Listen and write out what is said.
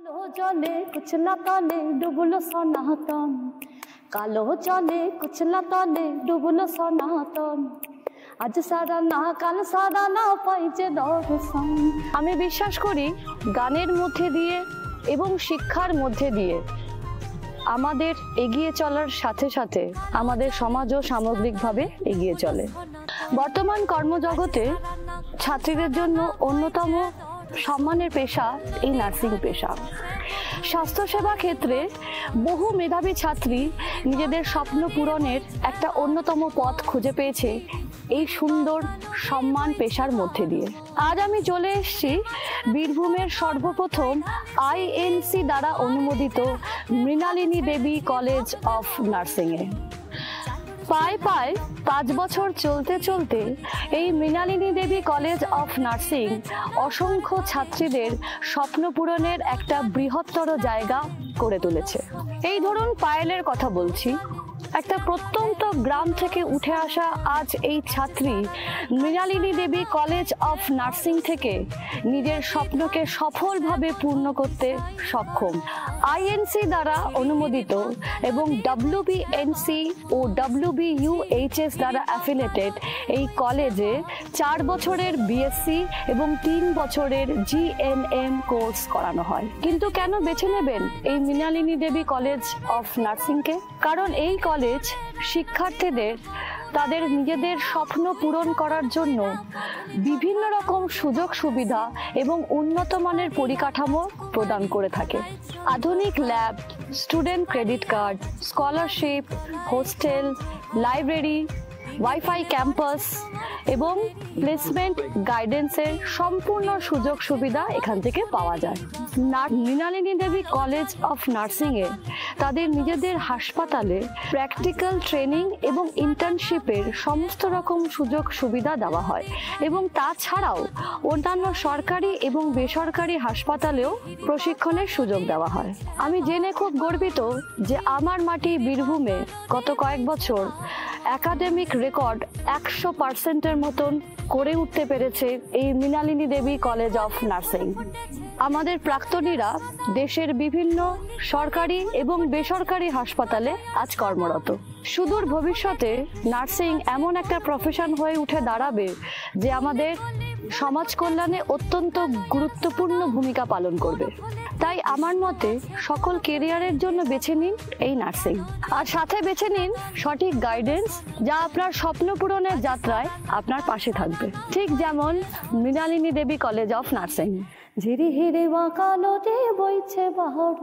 কালো জলে কুচলা তলে ডুবলো সনাতন, কালো জলে কুচলা তলে ডুবলো সনাতন, আজ সারা না কাল সারা না পাইছে দর্শন। আমি বিশ্বাস করি গানের মধ্যে দিয়ে এবং শিক্ষার মধ্যে দিয়ে আমাদের এগিয়ে চলার সাথে সাথে আমাদের সমাজও সামগ্রিকভাবে এগিয়ে চলে। বর্তমান কর্মজগতে ছাত্রীদের জন্য অন্যতম সম্মানের পেশা এই নার্সিং পেশা। স্বাস্থ্যসেবা ক্ষেত্রে বহু মেধাবী ছাত্রী নিজেদের স্বপ্ন পূরণের একটা অন্যতম পথ খুঁজে পেয়েছে এই সুন্দর সম্মান পেশার মধ্যে দিয়ে। আজ আমি চলে এসেছি বীরভূমের সর্বপ্রথম আইএনসি দ্বারা অনুমোদিত মৃণালিনী দেবী কলেজ অফ নার্সিংয়ে। পায়ে পায়ে 5 বছর চলতে চলতে এই মৃণালিনী দেবী কলেজ অফ নার্সিং অসংখ্য ছাত্রীদের স্বপ্ন পূরণের একটা বৃহত্তর জায়গা করে তুলেছে। এই ধরুন পায়েলের কথা বলছি, একটা প্রত্যন্ত গ্রাম থেকে উঠে আসা আজ এই ছাত্রী মৃণালিনী দেবী কলেজ অফ নার্সিং থেকে নিজের স্বপ্নকে সফলভাবে পূর্ণ করতে সক্ষম। আইএনসি দ্বারা অনুমোদিত এবং WBNC ও WBUHS দ্বারা অ্যাফিলিয়েটেড এই কলেজে 4 বছরের বিএসসি এবং 3 বছরের GNM কোর্স করানো হয়। কিন্তু কেন বেছে নেবেন এই মৃণালিনী দেবী কলেজ অফ নার্সিংকে? কারণ এই কলেজ শিক্ষার্থীদের তাদের নিজেদের স্বপ্ন পূরণ করার জন্য বিভিন্ন রকম সুযোগ সুবিধা এবং উন্নত মানের পরিকাঠামো প্রদান করে থাকে। আধুনিক lab, student credit card, scholarship, hostel, library, wifi campus এবং প্লেসমেন্ট গাইডেন্সের সম্পূর্ণ সুযোগ সুবিধা এখান থেকে পাওয়া যায়। মৃণালিনী দেবী কলেজ অফ নার্সিংয়ে তাদের নিজেদের হাসপাতালে প্র্যাকটিক্যাল ট্রেনিং এবং ইন্টার্নশিপের সমস্ত রকম সুযোগ সুবিধা দেওয়া হয় এবং তাছাড়াও অন্যান্য সরকারি এবং বেসরকারি হাসপাতালেও প্রশিক্ষণের সুযোগ দেওয়া হয়। আমি জেনে খুব গর্বিত যে আমার মাটি বীরভূমে গত কয়েক বছর একাডেমিক রেকর্ড 100%-এর মতন করে উঠতে পেরেছে এই মৃণালিনী দেবী কলেজ অফ নার্সিং। আমাদের প্রাক্তনীরা দেশের বিভিন্ন সরকারি এবং বেসরকারি হাসপাতালে আজ কর্মরত। সুদূর ভবিষ্যতে নার্সিং এমন একটা প্রফেশন হয়ে উঠে দাঁড়াবে যে আমাদের সমাজ কল্যাণে অত্যন্ত গুরুত্বপূর্ণ ভূমিকা পালন করবে। তাই আমার মতে সকল কেরিয়ারের জন্য বেছে নিন এই নার্সিং, আর সাথে বেছে নিন সঠিক গাইডেন্স যা আপনার স্বপ্ন পূরণের যাত্রায় আপনার পাশে থাকবে, ঠিক যেমন মৃণালিনী দেবী কলেজ অফ নার্সিং। ঝিরি হিরে বাঁকা নদী বইছে বাহার।